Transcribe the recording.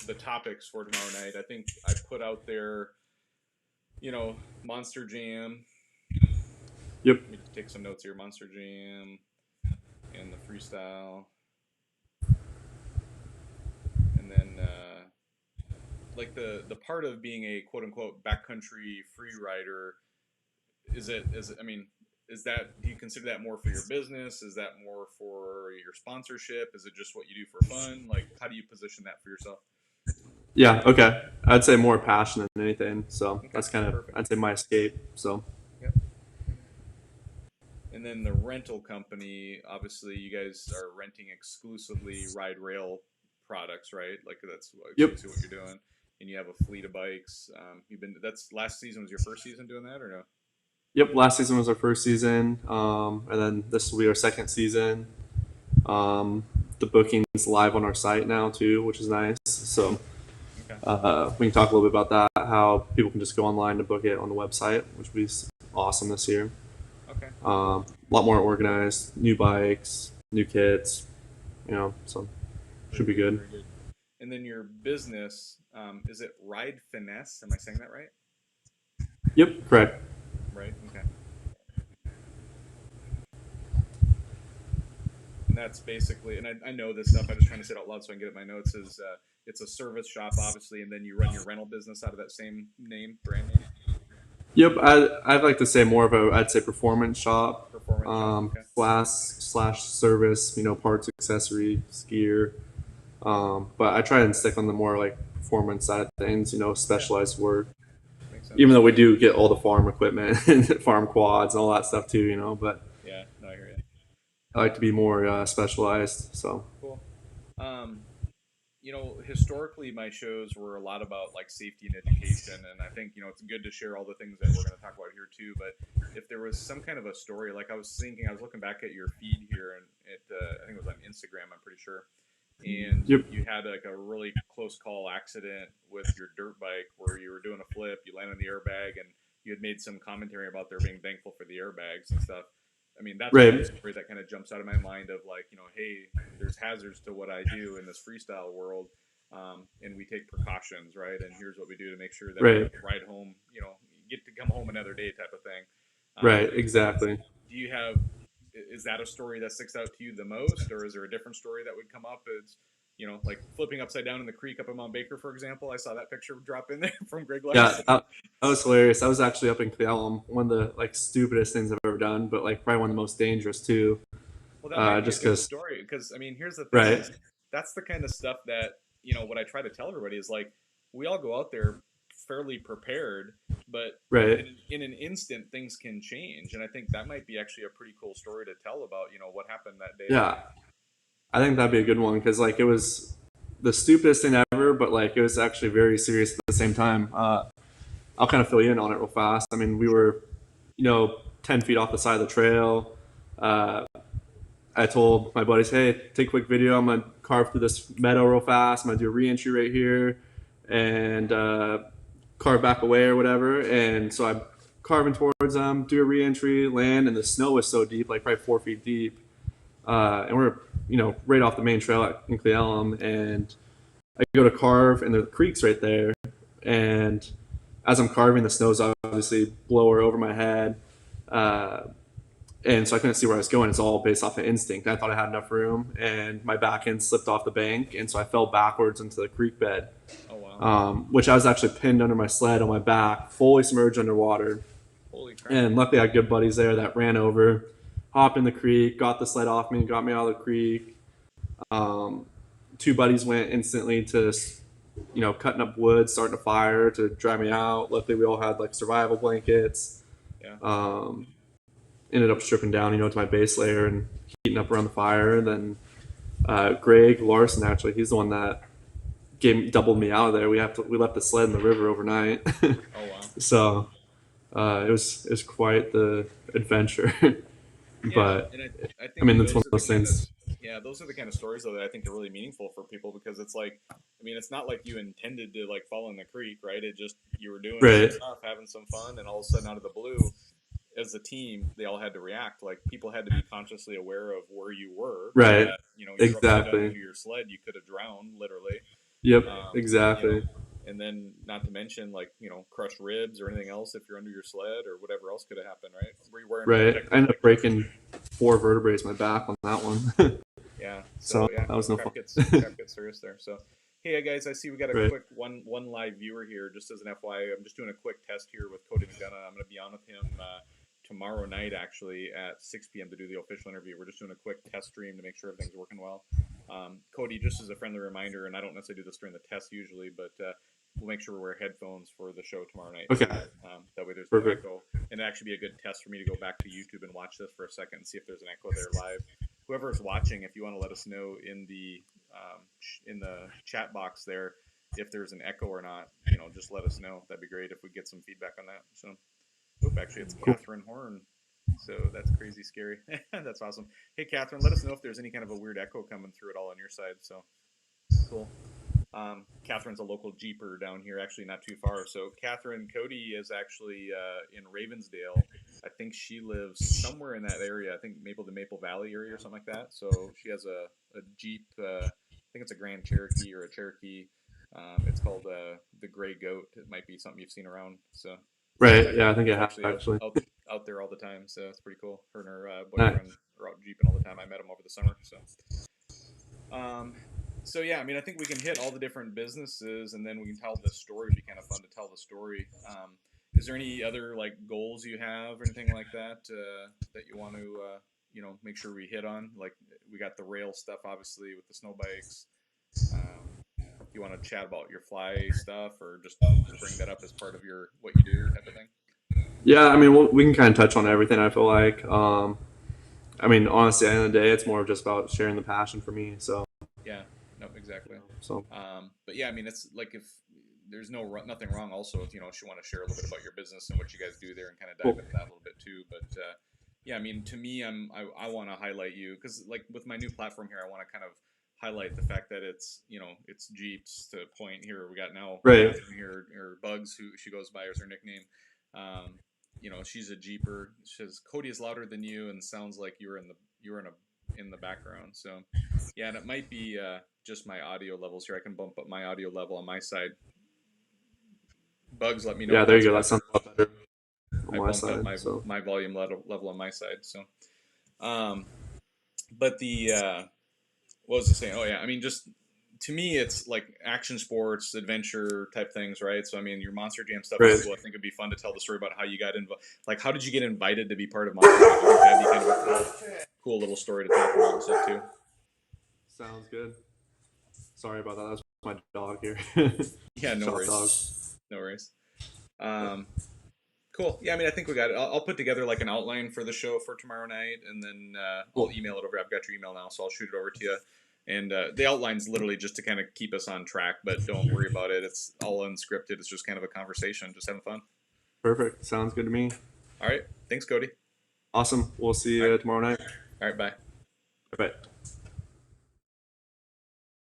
the topics for tomorrow night. I think I put out there, Monster Jam. Yep. Let me just take some notes here. Monster Jam and the freestyle, and then like the part of being a quote unquote backcountry free rider. I mean, is that, do you consider that more for your business? Is that more for your sponsorship? Is it just what you do for fun? Like, how do you position that for yourself? Yeah. Okay. I'd say more passion than anything. So Okay, that's kind of, perfect. I'd say, my escape. So Yep. And then the rental company, obviously, you guys are renting exclusively ride rail products, right? Like that's yep. exclusively what you're doing. And you have a fleet of bikes. That's last season was your first season doing that or no? Yep. Last season was our first season, and then this will be our second season. Um, the booking's live on our site now too, which is nice. So Okay. we can talk a little bit about that. How people can just go online to book it on the website, which will be awesome this year. Okay. Cool. A lot more organized, new bikes, new kits, so should Very be good. good. Very good. And then your business, is it Ride Finesse? Am I saying that right? Yep, correct. Right. Okay. And that's basically, and I know this stuff. I'm just trying to say it out loud so I can get it in my notes. Is it's a service shop, obviously, and then you run your rental business out of that same brand name, Yep, I'd like to say more of a, I'd say, performance shop, performance shop. Okay. slash service, parts, accessories, gear. But I try and stick on the more like performance side of things, Yeah, specialized work. makes Even sense. though we do get all the farm equipment and farm quads and all that stuff too, but Yeah. No, I hear you. I like to be more specialized. So Cool. Um, historically, my shows were a lot about like safety and education, and I think it's good to share all the things that we're going to talk about here too. But if there was some kind of a story, like I was looking back at your feed here, and I think it was on Instagram, I'm pretty sure, and yep, you had like a really close call accident with your dirt bike where you were doing a flip, you landed on the airbag, and you had made some commentary about there being thankful for the airbags and stuff. I mean, that's one right, story that kind of jumps out of my mind of like, hey, there's hazards to what I do in this freestyle world, and we take precautions, right? And here's what we do to make sure that we right, ride home, get to come home another day, type of thing. right, exactly. Do you have Is that a story that sticks out to you the most, or is there a different story that would come up as like flipping upside down in the creek up in Mount Baker, for example? I saw that picture drop in there from Greg Yeah, Larson. that was hilarious. I was actually up in Cleellum, one of the like stupidest things I've ever done, but like probably one of the most dangerous too. Well, that might be a Just good because, story because I mean, here's the thing: right, is that's the kind of stuff that what I try to tell everybody is like we all go out there fairly prepared, but right, in an instant things can change, and I think that might be actually a pretty cool story to tell about what happened that day. yeah. I think that'd be a good one because like it was the stupidest thing ever, but like it was actually very serious at the same time. I'll kind of fill you in on it real fast. I mean, we were, 10 feet off the side of the trail. Uh, I told my buddies, hey, take a quick video. I'm gonna carve through this meadow real fast. I'm gonna do a reentry right here, and carve back away or whatever. And so I'm carving towards them, do a reentry, land, and the snow was so deep, like probably 4 feet deep. And we're right off the main trail in Cleellum, and I go to carve, and the creek's right there. And as I'm carving, the snow's obviously blower over my head. Uh, and so I couldn't see where I was going. It's all based off of instinct. I thought I had enough room, and my back end slipped off the bank, and so I fell backwards into the creek bed, Oh wow! which I was actually pinned under my sled on my back, fully submerged underwater. Holy crap! And luckily, I had good buddies there that ran over, hopped in the creek, got the sled off me, got me out of the creek. Um, Two buddies went instantly to, cutting up wood, starting a fire to dry me out. Luckily, we all had like survival blankets. Yeah. Um, Ended up stripping down, to my base layer and heating up around the fire. And then Greg Larson, actually, he's the one that doubled me out of there. We left the sled in the river overnight, Oh wow! so it was quite the adventure. Yeah, but and I I think mean, that's one those of are the those kind of things. yeah, those are the kind of stories though that I think are really meaningful for people because it's like, I mean, it's not like you intended to like fall in the creek, right? It just you were doing some Right, stuff, having some fun, and all of a sudden out of the blue, as a team, they all had to react. Like people had to be consciously aware of where you were, so Right. that you're upside down Exactly. under your sled, you could have drowned literally. Yep. You know, Exactly. and then not to mention like crushed ribs or anything else if you're under your sled or whatever else could have happened, right? Were you wearing Right. I protective ended up like? breaking 4 vertebrae in my back on that one. Yeah. So So yeah, that was no fun. crap gets serious there. So hey guys, I see we got a Right. quick one live viewer here. Just as an FYI, I'm just doing a quick test here with Cody McDonough. I'm going to be on with him tomorrow night actually at 6 p.m. to do the official interview. We're just doing a quick test stream to make sure everything's working well. Cody, just as a friendly reminder, and I don't necessarily do this during the test usually, but we'll make sure we wear headphones for the show tomorrow night. Okay. That way there's no Perfect. echo. And it'd actually be a good test for me to go back to YouTube and watch this for a second and see if there's an echo there live. Whoever's watching, if you want to let us know in the chat box there if there's an echo or not, just let us know. That'd be great if we get some feedback on that. So, actually, it's Cool. Catherine Horn. So that's crazy scary. That's awesome. Hey, Catherine, let us know if there's any kind of a weird echo coming through at all on your side. So cool. Catherine's a local Jeeper down here, actually not too far. So Catherine, Cody is actually in Ravensdale. I think she lives somewhere in that area. I think the Maple Valley area or something like that. So she has a Jeep. I think it's a Grand Cherokee or a Cherokee. It's called the Gray Goat. It might be something you've seen around. So Right. Yeah, I think she's it has actually actually. out there all the time. So it's pretty cool. Her and her Nice. boyfriend are out Jeeping all the time. I met them over the summer. So yeah, I mean, I think we can hit all the different businesses, and then we can tell the story. It'd be kind of fun to tell the story. Is there any other like goals you have or anything like that that you want to make sure we hit on? Like we got the rail stuff, obviously, with the snow bikes. You want to chat about your fly stuff, or just bring that up as part of your what you do type of thing? Yeah, I mean, we can kind of touch on everything. I feel like. I mean, honestly, at the end of the day, it's more just about sharing the passion for me. So. Yeah. No, exactly. So. But yeah, I mean, it's like if there's nothing wrong also if you want to share a little bit about your business and what you guys do there and kind of dive into that a little bit too. But yeah, I mean, to me, I want to highlight you because like with my new platform here, I want to kind of highlight the fact that it's it's Jeeps to point here. We got now Right. here or Bugs, who she goes by as her nickname. She's a Jeeper. She says Cody is louder than you and sounds like you're in the background. So yeah, and it might be just my audio levels here. I can bump up my audio level on my side. Bugs, let me know. Yeah, there you go. That sounds a lot better on I my bumped side. up my volume level on my side. So, but the what was I saying? Oh yeah, I mean, just to me, it's like action sports, adventure type things, right? So I mean, your Monster Jam stuff is cool. I think it'd be fun to tell the story about how you got involved. Like, how did you get invited to be part of Monster Jam? That'd be kind of a cool little story to talk about and stuff too. Sounds good. Sorry about that. That's my dog here. Yeah, no worries. Dog. No worries. Cool. Yeah, I mean, I think we got it. I'll put together like an outline for the show for tomorrow night, and then I'll email it over. I've got your email now, so I'll shoot it over to you. And the outline's literally just to kind of keep us on track, but don't worry about it. It's all unscripted. It's just kind of a conversation, just having fun. Perfect. Sounds good to me. All right. Thanks, Cody. Awesome. We'll see you tomorrow night. All right. Bye. Bye.